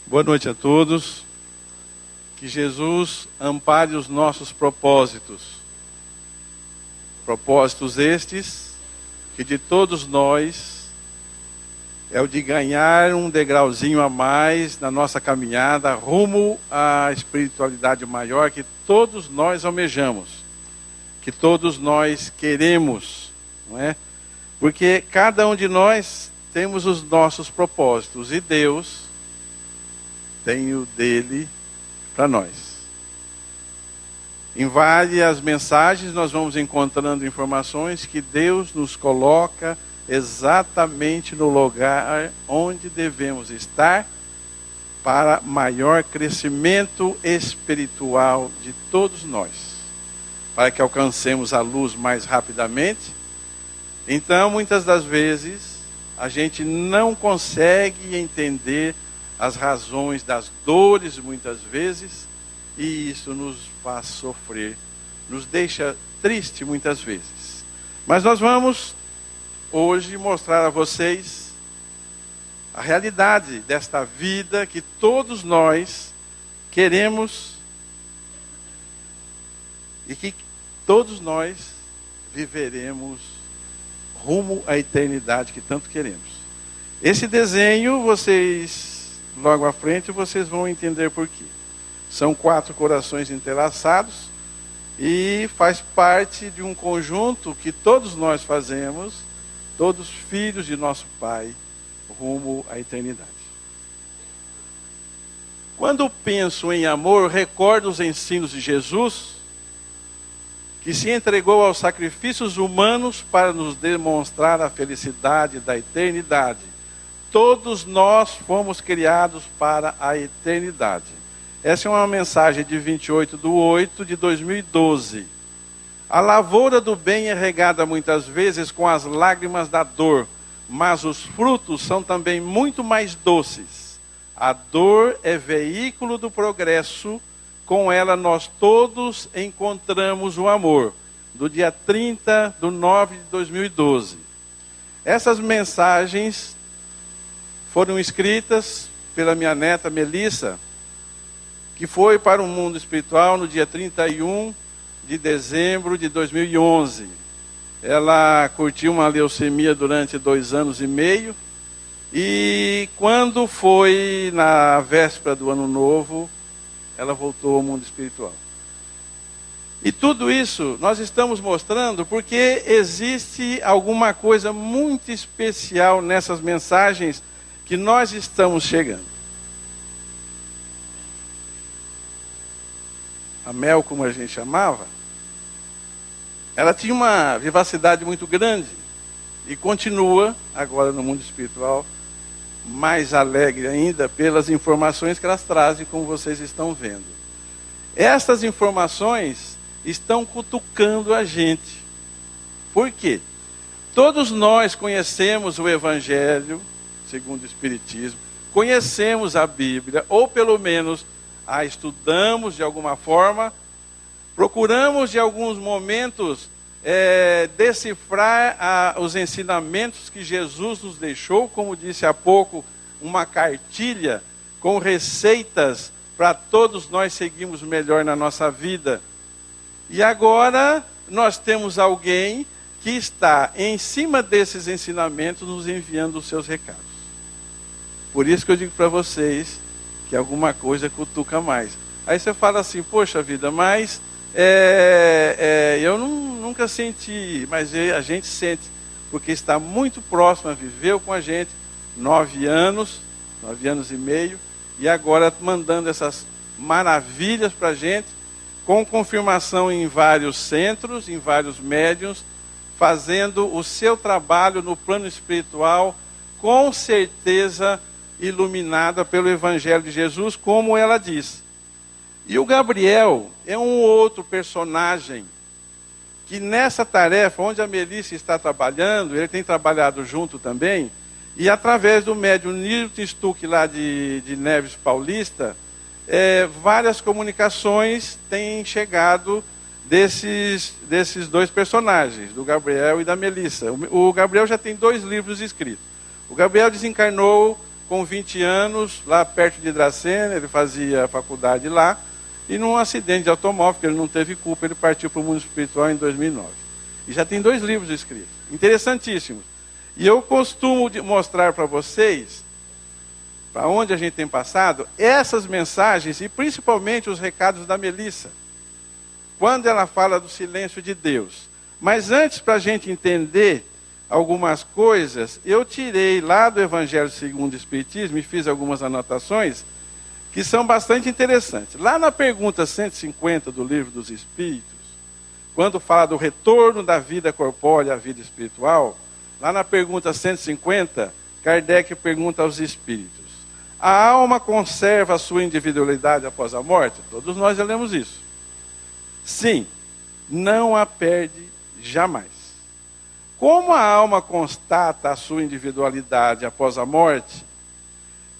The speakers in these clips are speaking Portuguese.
Boa noite a todos. Que Jesus ampare os nossos propósitos. Propósitos estes que de todos nós é o de ganhar um degrauzinho a mais na nossa caminhada rumo à espiritualidade maior que todos nós almejamos, que todos nós queremos, não é? Porque cada um de nós temos os nossos propósitos e Deus tem o dele para nós. Em várias mensagens nós vamos encontrando informações que Deus nos coloca exatamente no lugar onde devemos estar para maior crescimento espiritual de todos nós, para que alcancemos a luz mais rapidamente. Então, muitas das vezes, a gente não consegue entender as razões das dores, muitas vezes, e isso nos faz sofrer, nos deixa triste muitas vezes. Mas nós vamos hoje mostrar a vocês a realidade desta vida que todos nós queremos e que todos nós viveremos rumo à eternidade que tanto queremos. Esse desenho, logo à frente, vocês vão entender por quê. São 4 corações entrelaçados e faz parte de um conjunto que todos nós fazemos, todos filhos de nosso Pai, rumo à eternidade. Quando penso em amor, recordo os ensinos de Jesus, que se entregou aos sacrifícios humanos para nos demonstrar a felicidade da eternidade. Todos nós fomos criados para a eternidade. Essa é uma mensagem de 28/8 de 2012. A lavoura do bem é regada muitas vezes com as lágrimas da dor, mas os frutos são também muito mais doces. A dor é veículo do progresso, com ela nós todos encontramos o amor. Do dia 30/9 de 2012. Essas mensagens foram escritas pela minha neta Melissa, que foi para o mundo espiritual no dia 31 de dezembro de 2011. Ela curtiu uma leucemia durante 2 anos e meio, e quando foi na véspera do ano novo, ela voltou ao mundo espiritual. E tudo isso nós estamos mostrando porque existe alguma coisa muito especial nessas mensagens que nós estamos chegando. A Mel, como a gente chamava, ela tinha uma vivacidade muito grande e continua agora no mundo espiritual mais alegre ainda pelas informações que elas trazem, como vocês estão vendo. Essas informações estão cutucando a gente. Por quê? Todos nós conhecemos o Evangelho segundo o Espiritismo, conhecemos a Bíblia, ou pelo menos a estudamos de alguma forma, procuramos de alguns momentos decifrar os ensinamentos que Jesus nos deixou, como disse há pouco, uma cartilha com receitas para todos nós seguirmos melhor na nossa vida. E agora nós temos alguém que está em cima desses ensinamentos nos enviando os seus recados. Por isso que eu digo para vocês que alguma coisa cutuca mais. Aí você fala assim, poxa vida, mas eu nunca senti, mas a gente sente, porque está muito próximo, viveu com a gente 9 anos e meio, e agora mandando essas maravilhas para a gente, com confirmação em vários centros, em vários médiuns, fazendo o seu trabalho no plano espiritual, com certeza iluminada pelo Evangelho de Jesus, como ela diz. E o Gabriel é um outro personagem que nessa tarefa, onde a Melissa está trabalhando, ele tem trabalhado junto também, e através do médium Newton Stuck lá de Neves Paulista, várias comunicações têm chegado desses 2 personagens, do Gabriel e da Melissa. O Gabriel já tem 2 livros escritos. O Gabriel desencarnou com 20 anos, lá perto de Dracena, ele fazia faculdade lá, e num acidente de automóvel, que ele não teve culpa, ele partiu para o mundo espiritual em 2009. E já tem 2 livros escritos, interessantíssimos. E eu costumo mostrar para vocês, para onde a gente tem passado, essas mensagens, e principalmente os recados da Melissa, quando ela fala do silêncio de Deus. Mas antes, para a gente entender algumas coisas, eu tirei lá do Evangelho segundo o Espiritismo e fiz algumas anotações que são bastante interessantes. Lá na pergunta 150 do Livro dos Espíritos, quando fala do retorno da vida corpórea à vida espiritual, lá na pergunta 150, Kardec pergunta aos espíritos: a alma conserva a sua individualidade após a morte? Todos nós já lemos isso. Sim, não a perde jamais. Como a alma constata a sua individualidade após a morte,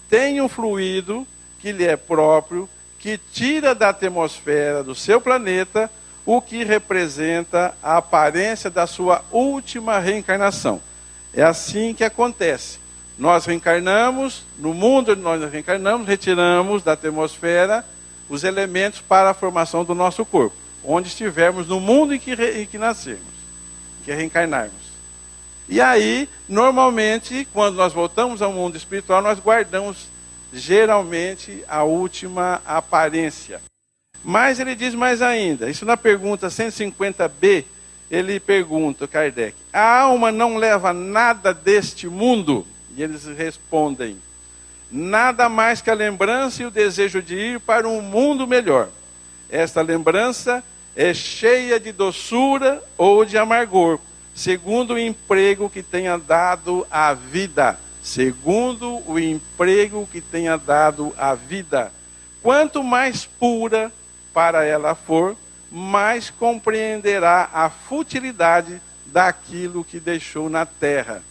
tem um fluido que lhe é próprio, que tira da atmosfera do seu planeta o que representa a aparência da sua última reencarnação. É assim que acontece. Nós reencarnamos, no mundo onde nós reencarnamos, retiramos da atmosfera os elementos para a formação do nosso corpo, onde estivermos no mundo em que nascermos, em que reencarnarmos. E aí, normalmente, quando nós voltamos ao mundo espiritual, nós guardamos, geralmente, a última aparência. Mas ele diz mais ainda, isso na pergunta 150b, ele pergunta, Kardec: a alma não leva nada deste mundo? E eles respondem: nada mais que a lembrança e o desejo de ir para um mundo melhor. Esta lembrança é cheia de doçura ou de amargor, segundo o emprego que tenha dado à vida. Segundo o emprego que tenha dado à vida. Quanto mais pura para ela for, mais compreenderá a futilidade daquilo que deixou na terra.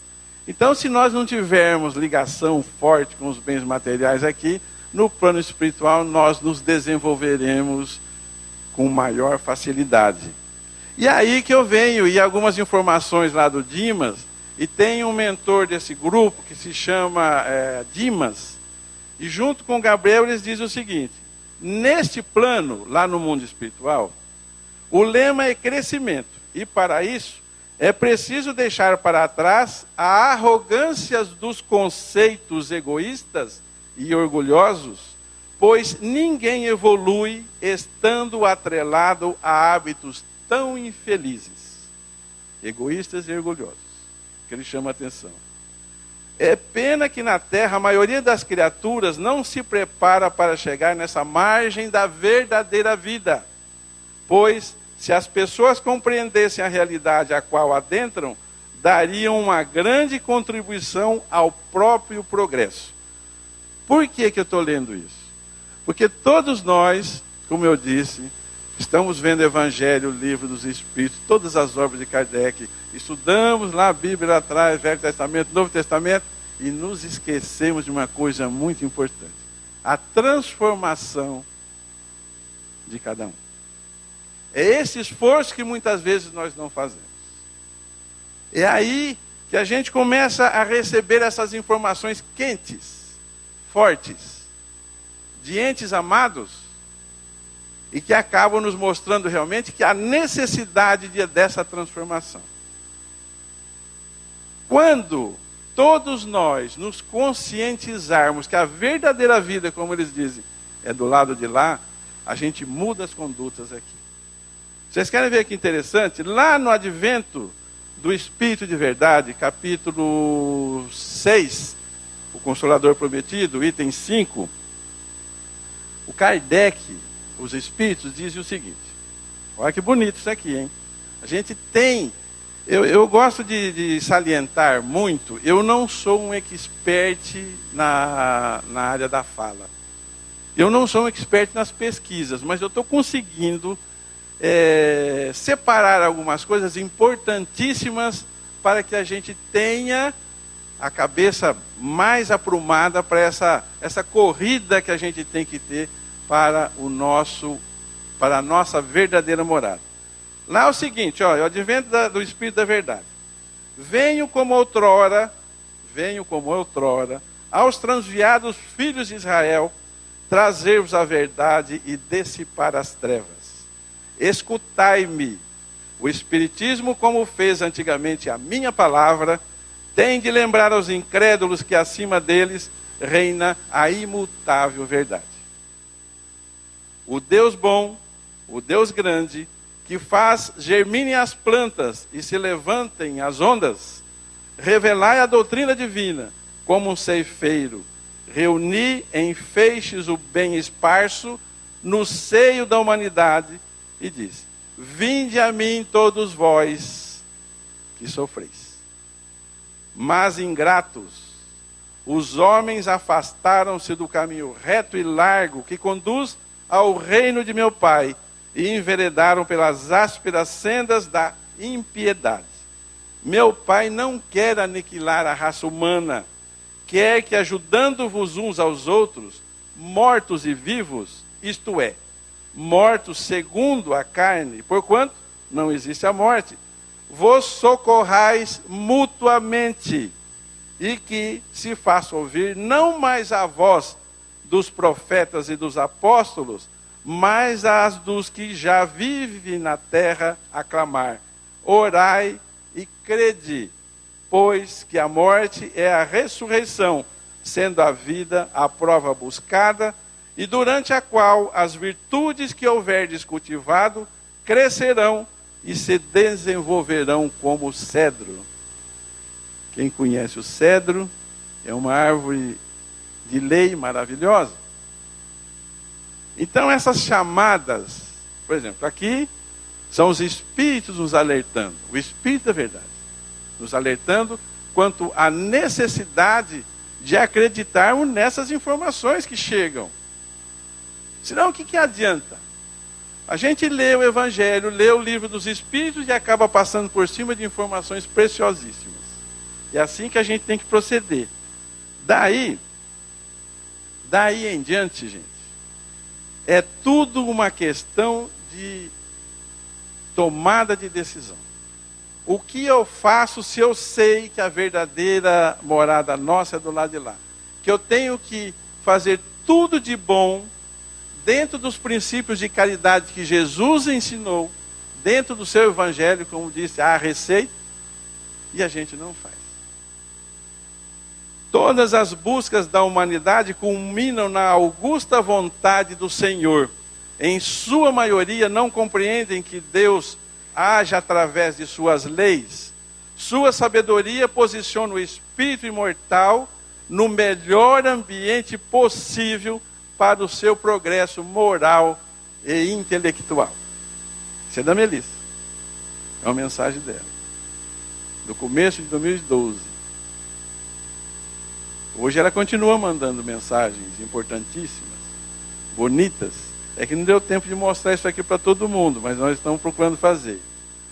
Então, se nós não tivermos ligação forte com os bens materiais aqui, no plano espiritual nós nos desenvolveremos com maior facilidade. E aí que eu venho, e algumas informações lá do Dimas, e tem um mentor desse grupo que se chama Dimas, e junto com Gabriel eles dizem o seguinte: neste plano, lá no mundo espiritual, o lema é crescimento, e para isso é preciso deixar para trás a arrogância dos conceitos egoístas e orgulhosos, pois ninguém evolui estando atrelado a hábitos tão infelizes, egoístas e orgulhosos, que ele chama a atenção. É pena que na Terra a maioria das criaturas não se prepara para chegar nessa margem da verdadeira vida, pois se as pessoas compreendessem a realidade a qual adentram, dariam uma grande contribuição ao próprio progresso. Por que eu estou lendo isso? Porque todos nós, como eu disse, estamos vendo o Evangelho, o Livro dos Espíritos, todas as obras de Kardec, estudamos lá a Bíblia lá atrás, Velho Testamento, Novo Testamento, e nos esquecemos de uma coisa muito importante: a transformação de cada um. É esse esforço que muitas vezes nós não fazemos. É aí que a gente começa a receber essas informações quentes, fortes, de entes amados, e que acabam nos mostrando realmente que há necessidade dessa transformação. Quando todos nós nos conscientizarmos que a verdadeira vida, como eles dizem, é do lado de lá, a gente muda as condutas aqui. Vocês querem ver que interessante? Lá no Advento do Espírito de Verdade, capítulo 6, o Consolador Prometido, item 5, o Kardec, os Espíritos, dizem o seguinte: olha que bonito isso aqui, hein? A gente tem, eu gosto de salientar muito, eu não sou um expert na área da fala. Eu não sou um expert nas pesquisas, mas eu estou conseguindo separar algumas coisas importantíssimas para que a gente tenha a cabeça mais aprumada para essa corrida que a gente tem que ter para a nossa verdadeira morada. Lá é o seguinte, o advento do Espírito da Verdade. Venho como outrora, aos transviados filhos de Israel, trazer-vos a verdade e dissipar as trevas. Escutai-me. O Espiritismo, como fez antigamente a minha palavra, tem de lembrar aos incrédulos que acima deles reina a imutável verdade. O Deus bom, o Deus grande, que faz germinem as plantas e se levantem as ondas, revelai a doutrina divina como um ceifeiro, reuni em feixes o bem esparso no seio da humanidade e diz: vinde a mim todos vós que sofreis. Mas ingratos, os homens afastaram-se do caminho reto e largo que conduz ao reino de meu Pai e enveredaram pelas ásperas sendas da impiedade. Meu Pai não quer aniquilar a raça humana, quer que, ajudando-vos uns aos outros, mortos e vivos, isto é, mortos segundo a carne, porquanto não existe a morte, vos socorrais mutuamente, e que se faça ouvir não mais a voz dos profetas e dos apóstolos, mas as dos que já vivem na terra a clamar: orai e crede, pois que a morte é a ressurreição, sendo a vida a prova buscada, e durante a qual as virtudes que houverdes cultivado crescerão e se desenvolverão como o cedro. Quem conhece o cedro, é uma árvore de lei maravilhosa. Então essas chamadas, por exemplo, aqui são os Espíritos nos alertando, o Espírito da verdade, nos alertando quanto à necessidade de acreditarmos nessas informações que chegam. Senão o que adianta? A gente lê o Evangelho, lê o livro dos Espíritos e acaba passando por cima de informações preciosíssimas. É assim que a gente tem que proceder. Daí em diante, gente, é tudo uma questão de tomada de decisão. O que eu faço se eu sei que a verdadeira morada nossa é do lado de lá? Que eu tenho que fazer tudo de bom, dentro dos princípios de caridade que Jesus ensinou, dentro do seu Evangelho, como disse, há a receita, e a gente não faz. Todas as buscas da humanidade culminam na augusta vontade do Senhor. Em sua maioria não compreendem que Deus age através de suas leis. Sua sabedoria posiciona o espírito imortal no melhor ambiente possível para o seu progresso moral e intelectual. Isso é da Melissa. É uma mensagem dela. Do começo de 2012. Hoje ela continua mandando mensagens importantíssimas, bonitas. É que não deu tempo de mostrar isso aqui para todo mundo, mas nós estamos procurando fazer.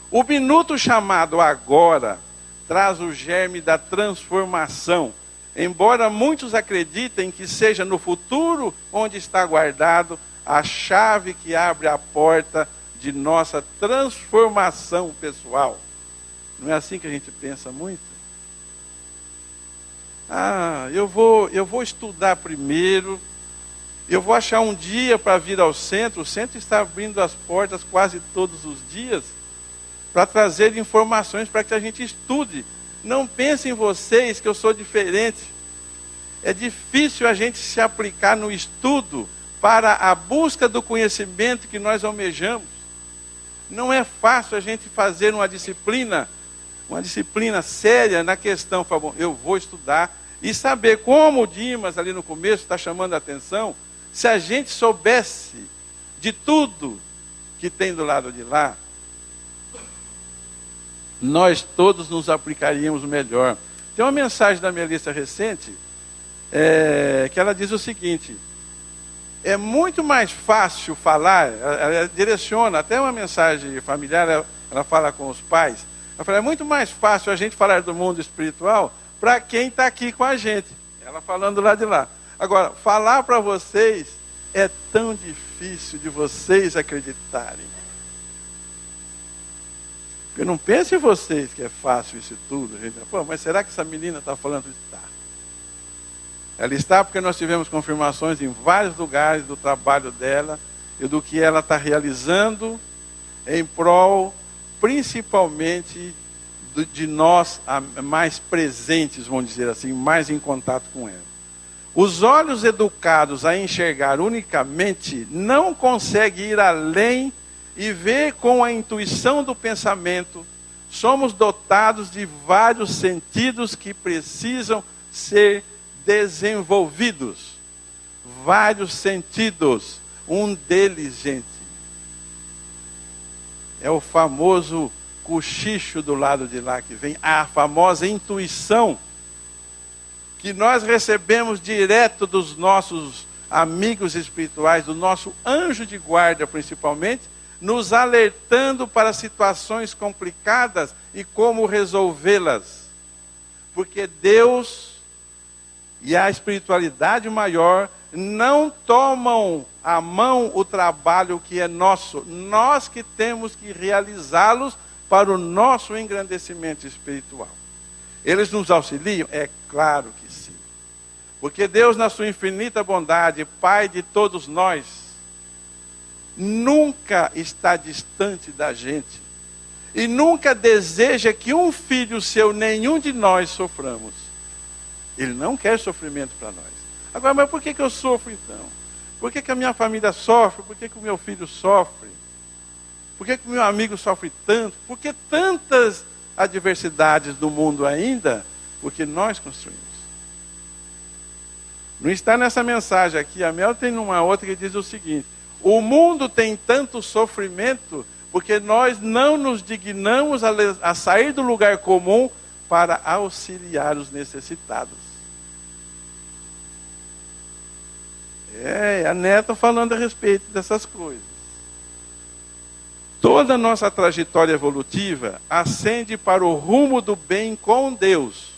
O minuto chamado agora traz o germe da transformação, embora muitos acreditem que seja no futuro onde está guardado a chave que abre a porta de nossa transformação pessoal. Não é assim que a gente pensa muito? Eu vou estudar primeiro, eu vou achar um dia para vir ao centro. O centro está abrindo as portas quase todos os dias para trazer informações para que a gente estude. Não pensem vocês que eu sou diferente. É difícil a gente se aplicar no estudo para a busca do conhecimento que nós almejamos. Não é fácil a gente fazer uma disciplina séria na questão, eu vou estudar e saber, como o Dimas ali no começo está chamando a atenção, se a gente soubesse de tudo que tem do lado de lá, nós todos nos aplicaríamos melhor. Tem uma mensagem da Melissa recente, que ela diz o seguinte: é muito mais fácil falar, ela direciona até uma mensagem familiar, ela fala com os pais. Ela fala, é muito mais fácil a gente falar do mundo espiritual para quem está aqui com a gente. Ela falando lá de lá. Agora, falar para vocês é tão difícil de vocês acreditarem. Porque não pensem vocês que é fácil isso tudo. Gente. Mas será que essa menina está falando isso? Tá. Ela está porque nós tivemos confirmações em vários lugares do trabalho dela e do que ela está realizando em prol, principalmente, de nós mais presentes, vamos dizer assim, mais em contato com ela. Os olhos educados a enxergar unicamente não conseguem ir além e ver com a intuição do pensamento. Somos dotados de vários sentidos que precisam ser desenvolvidos. Vários sentidos. Um deles, gente, é o famoso cochicho do lado de lá que vem, a famosa intuição, que nós recebemos direto dos nossos amigos espirituais, do nosso anjo de guarda principalmente, nos alertando para situações complicadas e como resolvê-las. Porque Deus e a espiritualidade maior não tomam à mão o trabalho que é nosso. Nós que temos que realizá-los para o nosso engrandecimento espiritual. Eles nos auxiliam? É claro que sim. Porque Deus, na sua infinita bondade, Pai de todos nós, nunca está distante da gente. E nunca deseja que um filho seu, nenhum de nós, soframos. Ele não quer sofrimento para nós. Agora, mas por que eu sofro então? Por que a minha família sofre? Por que o meu filho sofre? Por que o meu amigo sofre tanto? Por que tantas adversidades do mundo ainda? Porque nós construímos. Não está nessa mensagem aqui, a Mel tem uma outra que diz o seguinte: o mundo tem tanto sofrimento porque nós não nos dignamos a sair do lugar comum para auxiliar os necessitados. A neta falando a respeito dessas coisas. Toda a nossa trajetória evolutiva ascende para o rumo do bem com Deus.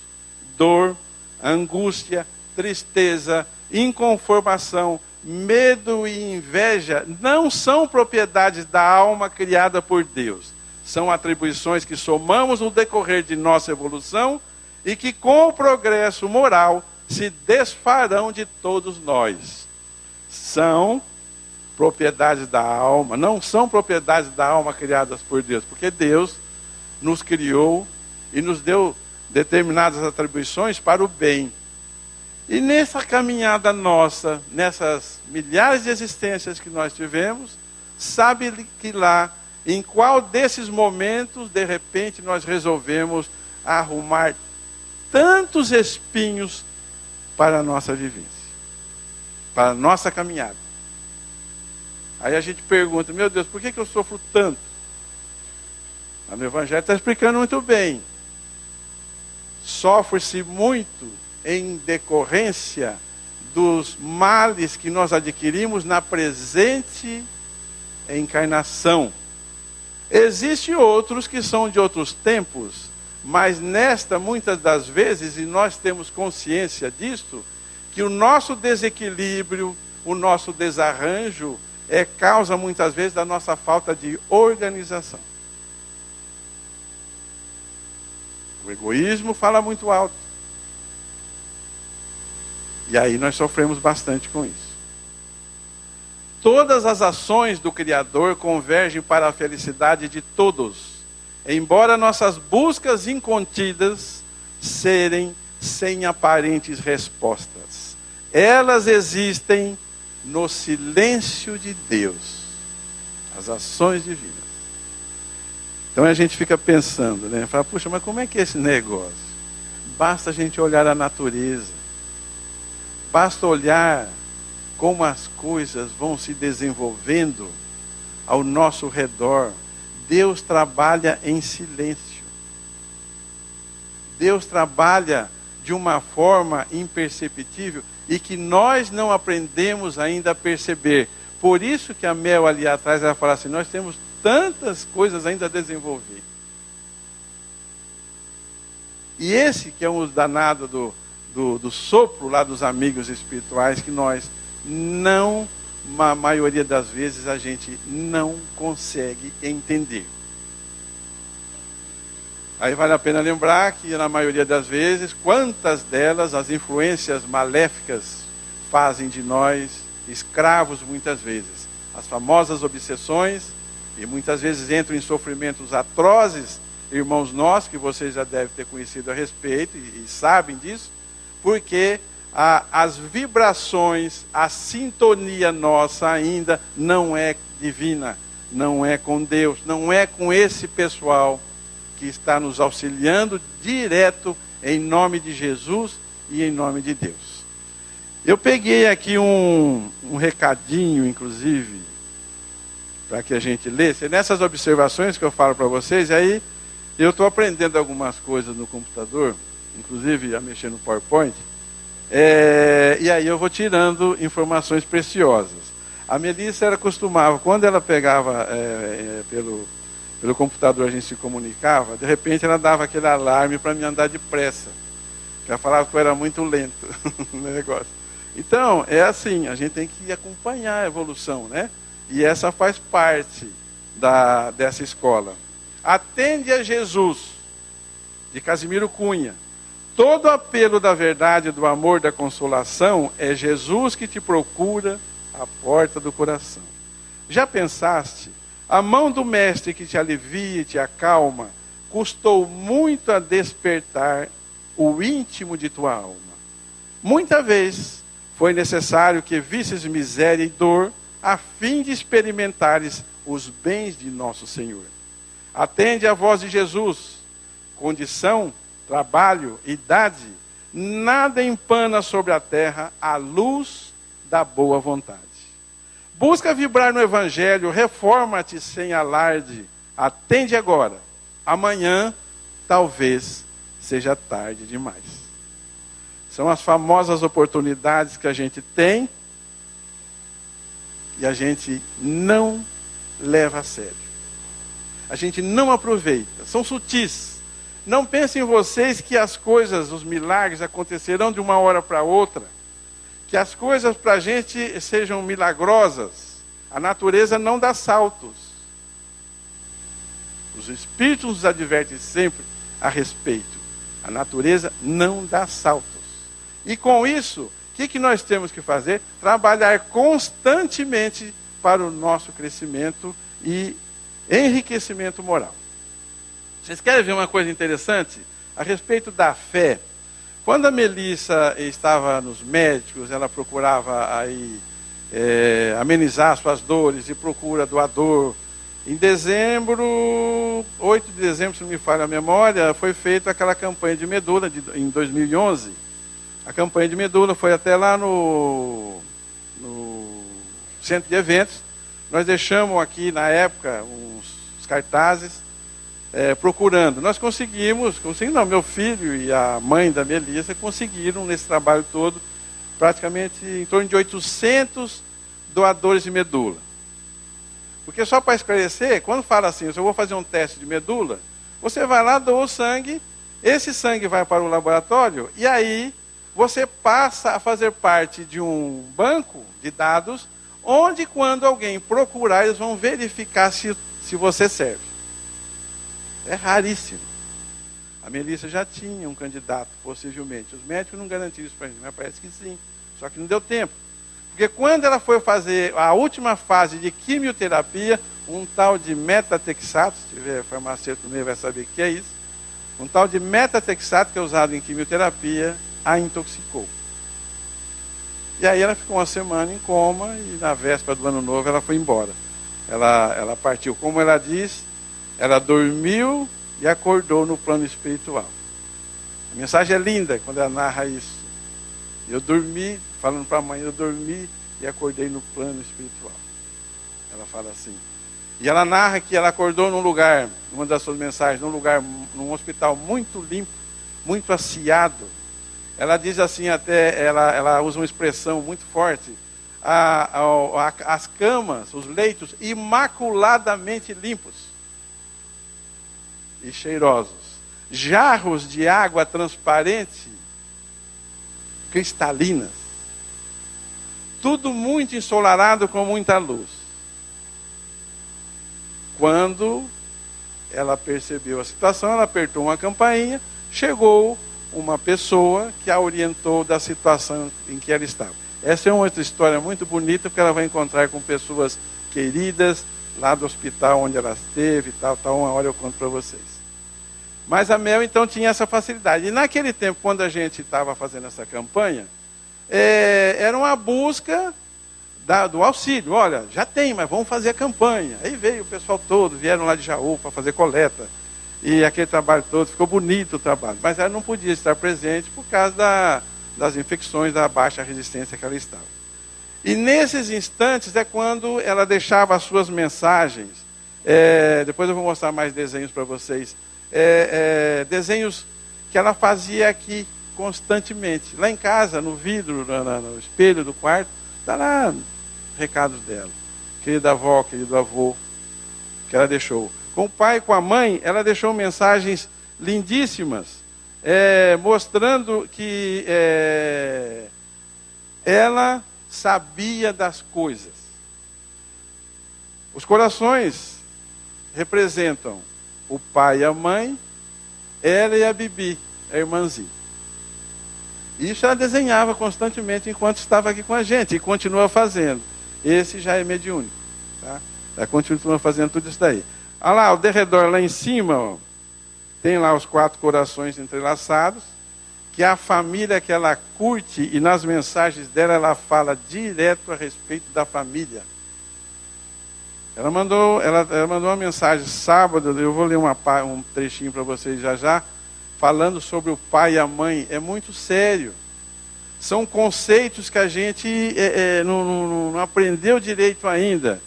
Dor, angústia, tristeza, inconformação, medo e inveja não são propriedades da alma criada por Deus. São atribuições que somamos no decorrer de nossa evolução e que com o progresso moral se desfarão de todos nós. São propriedades da alma, não são propriedades da alma criadas por Deus, porque Deus nos criou e nos deu determinadas atribuições para o bem. E nessa caminhada nossa, nessas milhares de existências que nós tivemos, sabe que lá, em qual desses momentos, de repente, nós resolvemos arrumar tantos espinhos para a nossa vivência, para a nossa caminhada. Aí a gente pergunta: meu Deus, por que eu sofro tanto? O Evangelho está explicando muito bem. Sofre-se muito em decorrência dos males que nós adquirimos na presente encarnação. Existem outros que são de outros tempos, mas nesta, muitas das vezes, e nós temos consciência disto, que o nosso desequilíbrio, o nosso desarranjo, é causa muitas vezes da nossa falta de organização. O egoísmo fala muito alto. E aí nós sofremos bastante com isso. Todas as ações do Criador convergem para a felicidade de todos, embora nossas buscas incontidas serem sem aparentes respostas. Elas existem no silêncio de Deus, as ações divinas. Então a gente fica pensando, né? Fala, puxa, mas como é que é esse negócio? Basta a gente olhar a natureza, basta olhar como as coisas vão se desenvolvendo ao nosso redor. Deus trabalha em silêncio. Deus trabalha de uma forma imperceptível e que nós não aprendemos ainda a perceber. Por isso que a Mel ali atrás, ela fala assim, nós temos tantas coisas ainda a desenvolver. E esse que é um danado do sopro lá dos amigos espirituais, que nós não, a maioria das vezes, a gente não consegue entender. Aí vale a pena lembrar que, na maioria das vezes, quantas delas as influências maléficas fazem de nós escravos muitas vezes. As famosas obsessões, e muitas vezes entram em sofrimentos atrozes, irmãos nossos, que vocês já devem ter conhecido a respeito e sabem disso, porque as vibrações, a sintonia nossa ainda não é divina, não é com Deus, não é com esse pessoal que está nos auxiliando direto em nome de Jesus e em nome de Deus. Eu peguei aqui um recadinho, inclusive, para que a gente lesse. Nessas observações que eu falo para vocês, aí eu estou aprendendo algumas coisas no computador, inclusive a mexer no PowerPoint, e aí eu vou tirando informações preciosas. A Melissa, ela costumava, quando ela pegava pelo computador, a gente se comunicava, de repente ela dava aquele alarme para me andar depressa. Ela falava que eu era muito lento no negócio. Então, é assim, a gente tem que acompanhar a evolução, né? E essa faz parte dessa escola. Atende a Jesus, de Casimiro Cunha. Todo apelo da verdade, do amor, da consolação, é Jesus que te procura à porta do coração. Já pensaste? A mão do mestre que te alivia e te acalma, custou muito a despertar o íntimo de tua alma. Muita vez foi necessário que visses miséria e dor, a fim de experimentares os bens de nosso Senhor. Atende à voz de Jesus. Condição, trabalho, idade, nada empana sobre a terra a luz da boa vontade. Busca vibrar no Evangelho, reforma-te sem alarde. Atende agora. Amanhã, talvez, seja tarde demais. São as famosas oportunidades que a gente tem e a gente não leva a sério. A gente não aproveita. São sutis. Não pensem vocês que as coisas, os milagres acontecerão de uma hora para outra. Que as coisas para a gente sejam milagrosas. A natureza não dá saltos. Os Espíritos nos advertem sempre a respeito. A natureza não dá saltos. E com isso, o que nós temos que fazer? Trabalhar constantemente para o nosso crescimento e enriquecimento moral. Vocês querem ver uma coisa interessante? A respeito da fé. Quando a Melissa estava nos médicos, ela procurava aí, amenizar suas dores e procura doador. Em dezembro, 8 de dezembro, se não me falha a memória, foi feita aquela campanha de medula em 2011. A campanha de medula foi até lá no centro de eventos. Nós deixamos aqui, na época, uns cartazes, procurando. Nós conseguimos, não, meu filho e a mãe da Melissa conseguiram, nesse trabalho todo, praticamente em torno de 800 doadores de medula. Porque só para esclarecer, quando fala assim, eu vou fazer um teste de medula, você vai lá, doa o sangue, esse sangue vai para o laboratório, e aí você passa a fazer parte de um banco de dados, onde quando alguém procurar, eles vão verificar se você serve. É raríssimo. A Melissa já tinha um candidato, possivelmente. Os médicos não garantiram isso para a gente, mas parece que sim. Só que não deu tempo. Porque quando ela foi fazer a última fase de quimioterapia, um tal de metatexato, se tiver farmacêutico meio vai saber o que é isso, um tal de metatexato que é usado em quimioterapia, a intoxicou. E aí ela ficou uma semana em coma e na véspera do ano novo ela foi embora. Ela partiu. Como ela diz, ela dormiu e acordou no plano espiritual. A mensagem é linda quando ela narra isso. Eu dormi, falando para a mãe, eu dormi e acordei no plano espiritual. Ela fala assim. E ela narra que ela acordou num lugar, numa das suas mensagens, num hospital muito limpo, muito asseado. Ela diz assim, até, ela usa uma expressão muito forte, as camas, os leitos, imaculadamente limpos e cheirosos. Jarros de água transparente, cristalinas. Tudo muito ensolarado com muita luz. Quando ela percebeu a situação, ela apertou uma campainha, chegou uma pessoa que a orientou da situação em que ela estava. Essa é uma outra história muito bonita, porque ela vai encontrar com pessoas queridas, lá do hospital onde ela esteve, uma hora eu conto para vocês. Mas a Mel, então, tinha essa facilidade. E naquele tempo, quando a gente estava fazendo essa campanha, era uma busca do auxílio. Olha, já tem, mas vamos fazer a campanha. Aí veio o pessoal todo, vieram lá de Jaú para fazer coleta. E aquele trabalho todo, ficou bonito o trabalho. Mas ela não podia estar presente por causa das infecções, da baixa resistência que ela estava. E nesses instantes é quando ela deixava as suas mensagens. Depois eu vou mostrar mais desenhos para vocês. Desenhos que ela fazia aqui constantemente. Lá em casa, no vidro, no espelho do quarto, está lá recados dela. Querida avó, querido avô, que ela deixou. Com o pai e com a mãe, ela deixou mensagens lindíssimas, mostrando que ela sabia das coisas. Os corações representam o pai e a mãe, ela e a Bibi, a irmãzinha. Isso ela desenhava constantemente enquanto estava aqui com a gente, e continua fazendo. Esse já é mediúnico. Tá? Ela continua fazendo tudo isso daí. Olha lá, ao derredor, lá em cima, ó, tem lá os 4 corações entrelaçados, que é a família que ela curte, e nas mensagens dela ela fala direto a respeito da família. Ela mandou uma mensagem sábado, eu vou ler um trechinho para vocês já, falando sobre o pai e a mãe. É muito sério. São conceitos que a gente não aprendeu direito ainda.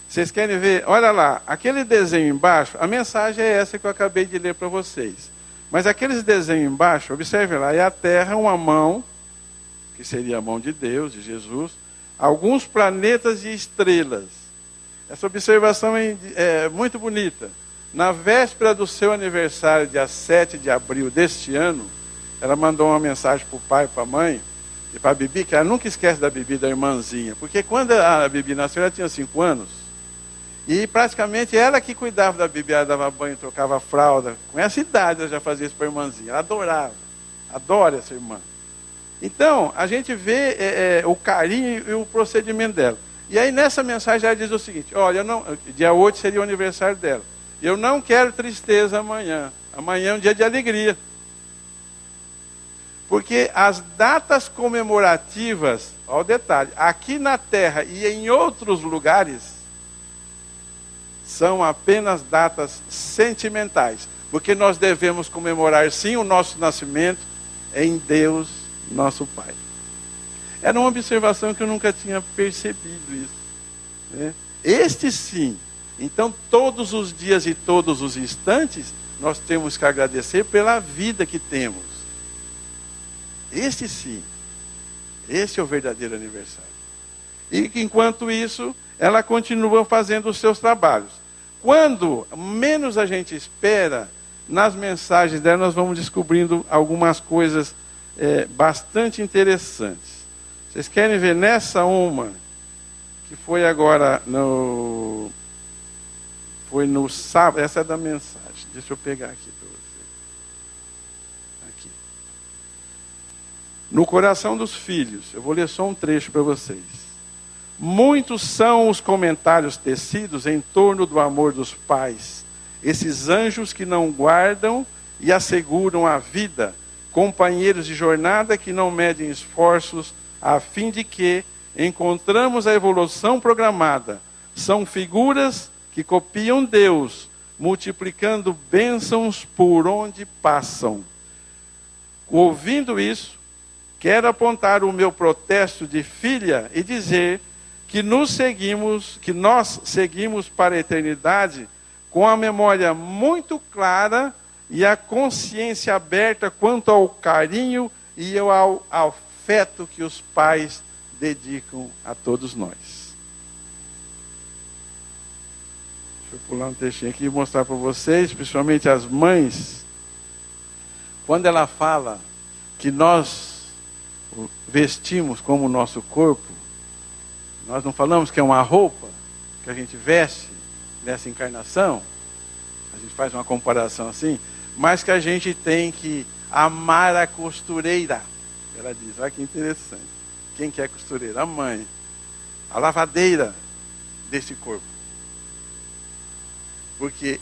Vocês querem ver? Olha lá, aquele desenho embaixo, a mensagem é essa que eu acabei de ler para vocês. Mas aqueles desenhos embaixo, observe lá, é a Terra, uma mão, que seria a mão de Deus, de Jesus, alguns planetas e estrelas. Essa observação é muito bonita. Na véspera do seu aniversário, dia 7 de abril deste ano, ela mandou uma mensagem para o pai e para a mãe, e para a Bibi, que ela nunca esquece da Bibi, da irmãzinha, porque quando a Bibi nasceu, ela tinha 5 anos, e praticamente ela que cuidava da Bibi, ela dava banho, trocava fralda. Com essa idade ela já fazia isso para a irmãzinha. Ela adora essa irmã. Então, a gente vê o carinho e o procedimento dela. E aí nessa mensagem ela diz o seguinte: olha, dia 8 seria o aniversário dela. Eu não quero tristeza amanhã. Amanhã é um dia de alegria. Porque as datas comemorativas, olha o detalhe, aqui na Terra e em outros lugares, são apenas datas sentimentais, porque nós devemos comemorar sim o nosso nascimento em Deus, nosso Pai. Era uma observação que eu nunca tinha percebido isso, né? Este sim. Então todos os dias e todos os instantes nós temos que agradecer pela vida que temos. Este sim. Esse é o verdadeiro aniversário. E enquanto isso, ela continua fazendo os seus trabalhos. Quando menos a gente espera, nas mensagens dela nós vamos descobrindo algumas coisas bastante interessantes. Vocês querem ver nessa uma, que foi agora foi no sábado, essa é da mensagem. Deixa eu pegar aqui para vocês. Aqui. No coração dos filhos, eu vou ler só um trecho para vocês. Muitos são os comentários tecidos em torno do amor dos pais, esses anjos que não guardam e asseguram a vida, companheiros de jornada que não medem esforços, a fim de que encontramos a evolução programada. São figuras que copiam Deus, multiplicando bênçãos por onde passam. Ouvindo isso, quero apontar o meu protesto de filha e dizer que nós seguimos para a eternidade com a memória muito clara e a consciência aberta quanto ao carinho e ao afeto que os pais dedicam a todos nós. Deixa eu pular um textinho aqui e mostrar para vocês, principalmente as mães, quando ela fala que nós vestimos como o nosso corpo, nós não falamos que é uma roupa que a gente veste nessa encarnação? a gente faz uma comparação assim, mas que a gente tem que amar a costureira. Ela diz, olha que interessante. Quem que é a costureira? A mãe. A lavadeira desse corpo. Porque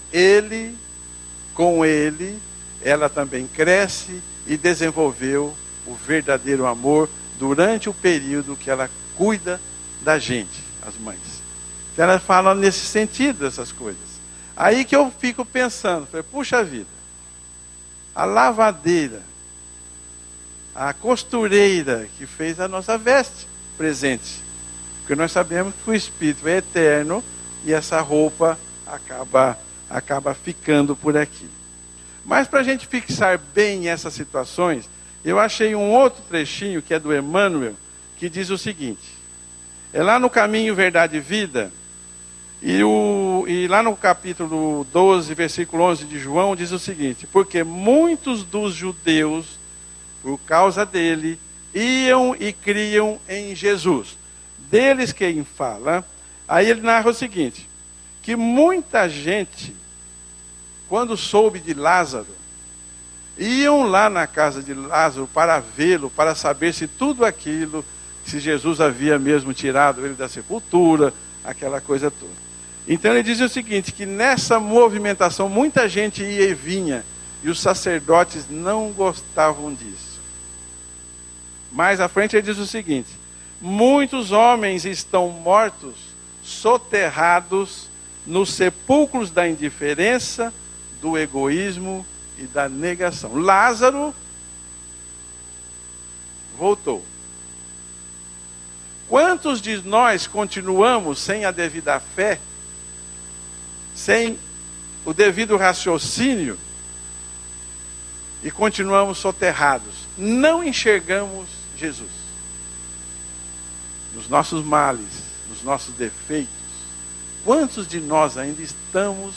com ele, ela também cresce e desenvolveu o verdadeiro amor durante o período que ela cuida da gente, as mães. Então ela fala nesse sentido, essas coisas. Aí que eu fico pensando, falei, puxa vida, a lavadeira, a costureira que fez a nossa veste presente. Porque nós sabemos que o Espírito é eterno e essa roupa acaba ficando por aqui. Mas para a gente fixar bem essas situações, eu achei um outro trechinho que é do Emmanuel, que diz o seguinte, é lá no Caminho, Verdade e Vida, e lá no capítulo 12, versículo 11 de João, diz o seguinte, porque muitos dos judeus, por causa dele, iam e criam em Jesus. Deles quem fala, aí ele narra o seguinte, que muita gente, quando soube de Lázaro, iam lá na casa de Lázaro para vê-lo, para saber se tudo aquilo, se Jesus havia mesmo tirado ele da sepultura, aquela coisa toda. Então ele diz o seguinte, que nessa movimentação muita gente ia e vinha, e os sacerdotes não gostavam disso. Mais à frente ele diz o seguinte, muitos homens estão mortos, soterrados nos sepulcros da indiferença, do egoísmo e da negação. Lázaro voltou. Quantos de nós continuamos sem a devida fé, sem o devido raciocínio, e continuamos soterrados? Não enxergamos Jesus. Nos nossos males, nos nossos defeitos. Quantos de nós ainda estamos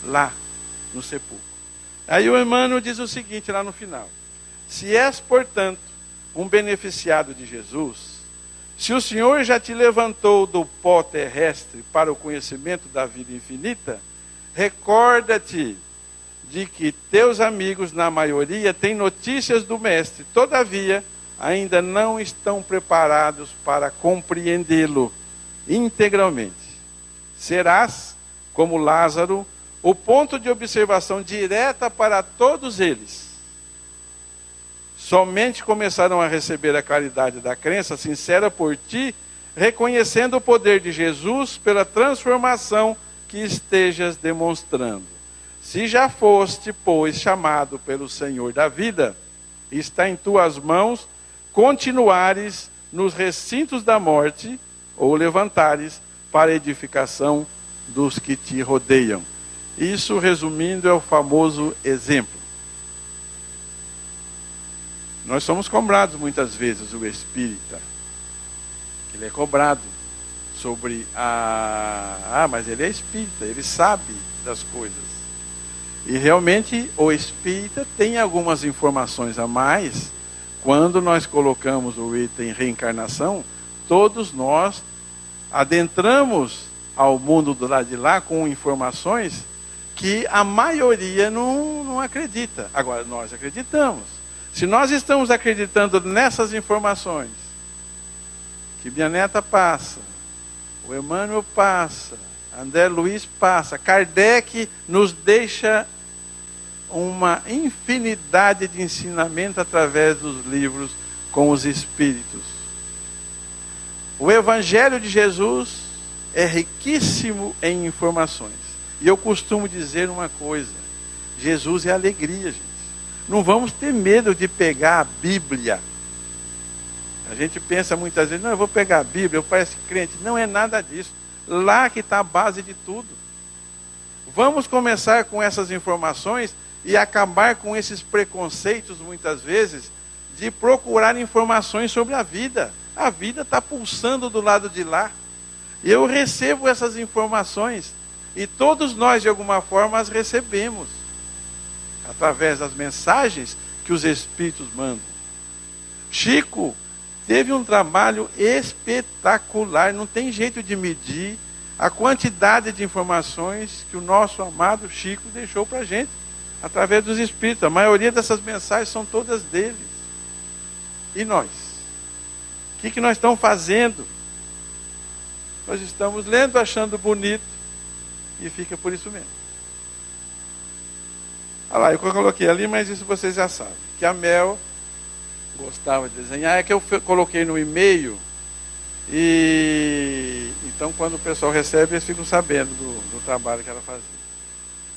lá no sepulcro? Aí o Emmanuel diz o seguinte lá no final. Se és, portanto, um beneficiado de Jesus, se o Senhor já te levantou do pó terrestre para o conhecimento da vida infinita, recorda-te de que teus amigos, na maioria, têm notícias do Mestre, todavia, ainda não estão preparados para compreendê-lo integralmente. Serás, como Lázaro, o ponto de observação direta para todos eles. Somente começarão a receber a claridade da crença sincera por ti, reconhecendo o poder de Jesus pela transformação que estejas demonstrando. Se já foste, pois, chamado pelo Senhor da vida, está em tuas mãos continuares nos recintos da morte, ou levantares para a edificação dos que te rodeiam. Isso, resumindo, é o famoso exemplo. Nós somos cobrados muitas vezes, o espírita. Ele é cobrado sobre mas ele é espírita, ele sabe das coisas. E realmente o espírita tem algumas informações a mais. Quando nós colocamos o item reencarnação, todos nós adentramos ao mundo do lado de lá com informações que a maioria não acredita. Agora, nós acreditamos. Se nós estamos acreditando nessas informações, que minha neta passa, o Emmanuel passa, André Luiz passa, Kardec nos deixa uma infinidade de ensinamento através dos livros com os espíritos. O Evangelho de Jesus é riquíssimo em informações. E eu costumo dizer uma coisa, Jesus é alegria, gente. Não vamos ter medo de pegar a Bíblia. A gente pensa muitas vezes, não, eu vou pegar a Bíblia, eu pareço crente. Não é nada disso. Lá que está a base de tudo. Vamos começar com essas informações e acabar com esses preconceitos, muitas vezes, de procurar informações sobre a vida. A vida está pulsando do lado de lá. Eu recebo essas informações. E todos nós, de alguma forma, as recebemos. Através das mensagens que os Espíritos mandam. Chico teve um trabalho espetacular. Não tem jeito de medir a quantidade de informações que o nosso amado Chico deixou para a gente, através dos Espíritos. A maioria dessas mensagens são todas deles. E nós? O que nós estamos fazendo? Nós estamos lendo, achando bonito, e fica por isso mesmo. Olha lá, eu coloquei ali, mas isso vocês já sabem. Que a Mel gostava de desenhar. É que eu coloquei no e-mail, e então quando o pessoal recebe, eles ficam sabendo do trabalho que ela fazia.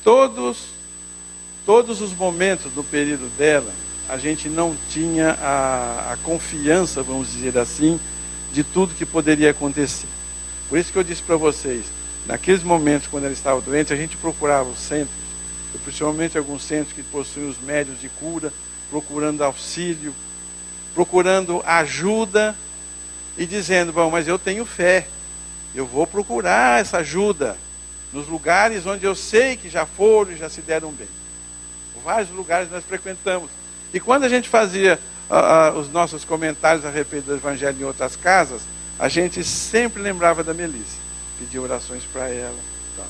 Todos os momentos do período dela, a gente não tinha a confiança, vamos dizer assim, de tudo que poderia acontecer. Por isso que eu disse para vocês, naqueles momentos quando ela estava doente, a gente procurava os centros, principalmente alguns centros que possuem os médios de cura, procurando auxílio, procurando ajuda e dizendo, bom, mas eu tenho fé, eu vou procurar essa ajuda nos lugares onde eu sei que já foram e já se deram bem. Vários lugares nós frequentamos. E quando a gente fazia os nossos comentários a respeito do Evangelho em outras casas, a gente sempre lembrava da Melissa, pedia orações para ela, tal.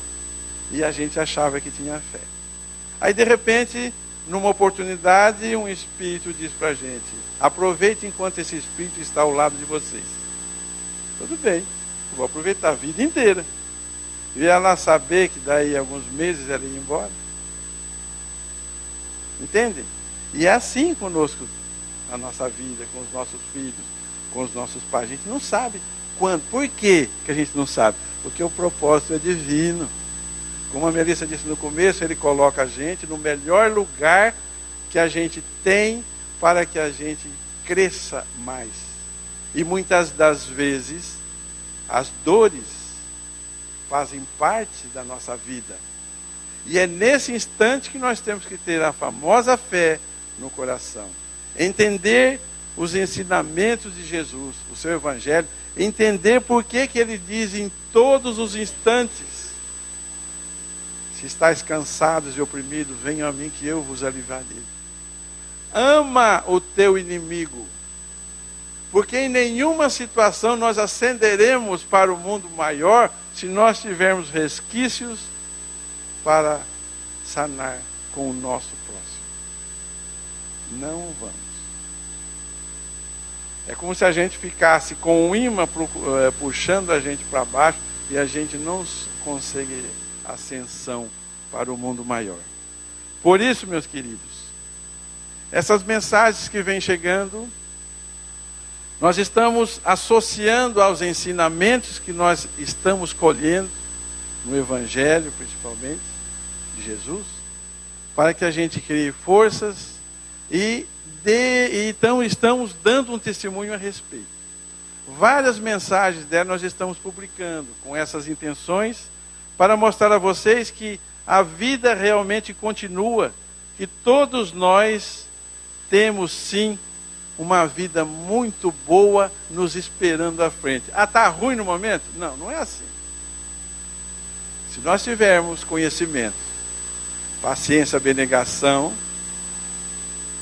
E a gente achava que tinha fé. Aí de repente, numa oportunidade, um espírito diz para a gente, aproveite enquanto esse espírito está ao lado de vocês. Tudo bem, eu vou aproveitar a vida inteira. E ela saber que daí a alguns meses ela ia embora. Entende? E é assim conosco a nossa vida, com os nossos filhos, com os nossos pais. A gente não sabe quando. Por que a gente não sabe? Porque o propósito é divino. Como a Melissa disse no começo, ele coloca a gente no melhor lugar que a gente tem para que a gente cresça mais. E muitas das vezes, as dores fazem parte da nossa vida. E é nesse instante que nós temos que ter a famosa fé no coração. Entender os ensinamentos de Jesus, o seu Evangelho. Entender por que ele diz em todos os instantes: se estáis cansados e oprimidos, venham a mim que eu vos aliviarei. Ama o teu inimigo. Porque em nenhuma situação nós ascenderemos para o mundo maior se nós tivermos resquícios para sanar com o nosso próximo. Não vamos. É como se a gente ficasse com um imã puxando a gente para baixo e a gente não consegue ascensão para o mundo maior. Por isso, meus queridos, essas mensagens que vêm chegando, nós estamos associando aos ensinamentos que nós estamos colhendo no Evangelho, principalmente, de Jesus, para que a gente crie forças e então estamos dando um testemunho a respeito. Várias mensagens dela nós estamos publicando com essas intenções para mostrar a vocês que a vida realmente continua, que todos nós temos sim uma vida muito boa nos esperando à frente. Ah, está ruim no momento? Não, não é assim. Se nós tivermos conhecimento, paciência, abnegação,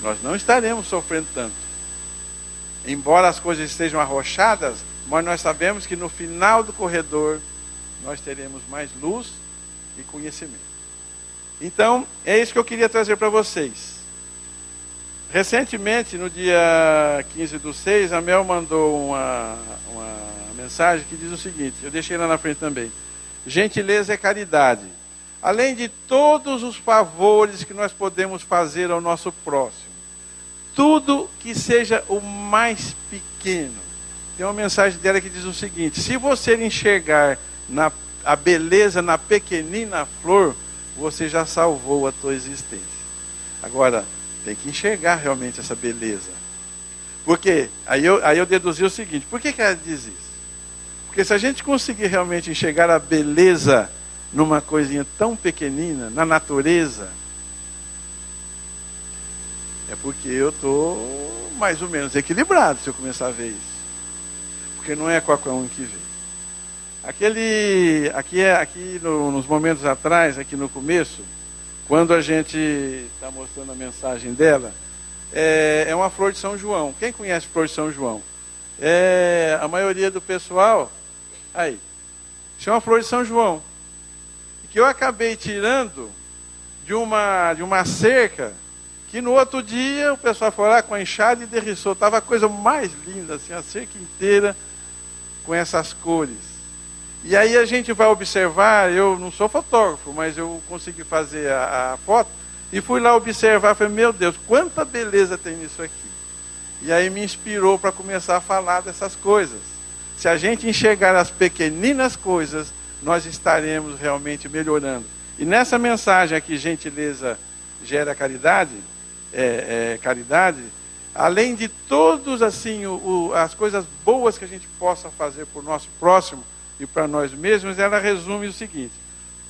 nós não estaremos sofrendo tanto. Embora as coisas estejam arrochadas, mas nós sabemos que no final do corredor nós teremos mais luz e conhecimento. Então, é isso que eu queria trazer para vocês. Recentemente, no dia 15/6, a Mel mandou uma mensagem que diz o seguinte, eu deixei lá na frente também: gentileza é caridade. Além de todos os favores que nós podemos fazer ao nosso próximo, tudo que seja o mais pequeno. Tem uma mensagem dela que diz o seguinte: se você enxergar a beleza na pequenina flor, você já salvou a tua existência. Agora, tem que enxergar realmente essa beleza. Porque aí eu deduzi o seguinte: por que ela diz isso? Porque se a gente conseguir realmente enxergar a beleza numa coisinha tão pequenina, na natureza, é porque eu estou mais ou menos equilibrado se eu começar a ver isso. Porque não é qualquer um que vê. Aqui nos momentos atrás, aqui no começo, quando a gente está mostrando a mensagem dela, é uma flor de São João. Quem conhece flor de São João? A maioria do pessoal, aí, Isso é uma flor de São João. Que eu acabei tirando de uma cerca, que no outro dia o pessoal foi lá com a enxada e derriçou. Estava a coisa mais linda, assim, a cerca inteira com essas cores. E aí a gente vai observar, eu não sou fotógrafo, mas eu consegui fazer a foto, e fui lá observar, falei, meu Deus, quanta beleza tem nisso aqui. E aí me inspirou para começar a falar dessas coisas. Se a gente enxergar as pequeninas coisas, nós estaremos realmente melhorando. E nessa mensagem aqui, gentileza gera caridade, caridade, além de todos assim, as coisas boas que a gente possa fazer por nosso próximo e para nós mesmos, ela resume o seguinte: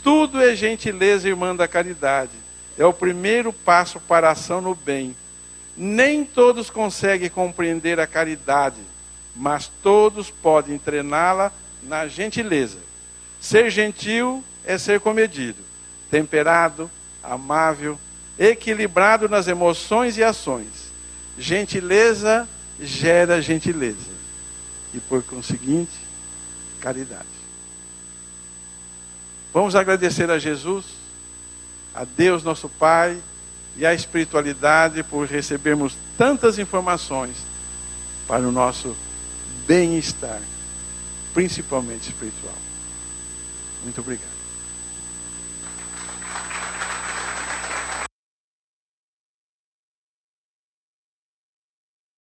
tudo é gentileza, irmã da caridade. É o primeiro passo para a ação no bem. Nem todos conseguem compreender a caridade, mas todos podem treiná-la na gentileza. Ser gentil é ser comedido, temperado, amável, equilibrado nas emoções e ações. Gentileza gera gentileza. E por conseguinte, caridade. Vamos agradecer a Jesus, a Deus nosso Pai e à espiritualidade por recebermos tantas informações para o nosso bem-estar, principalmente espiritual. Muito obrigado.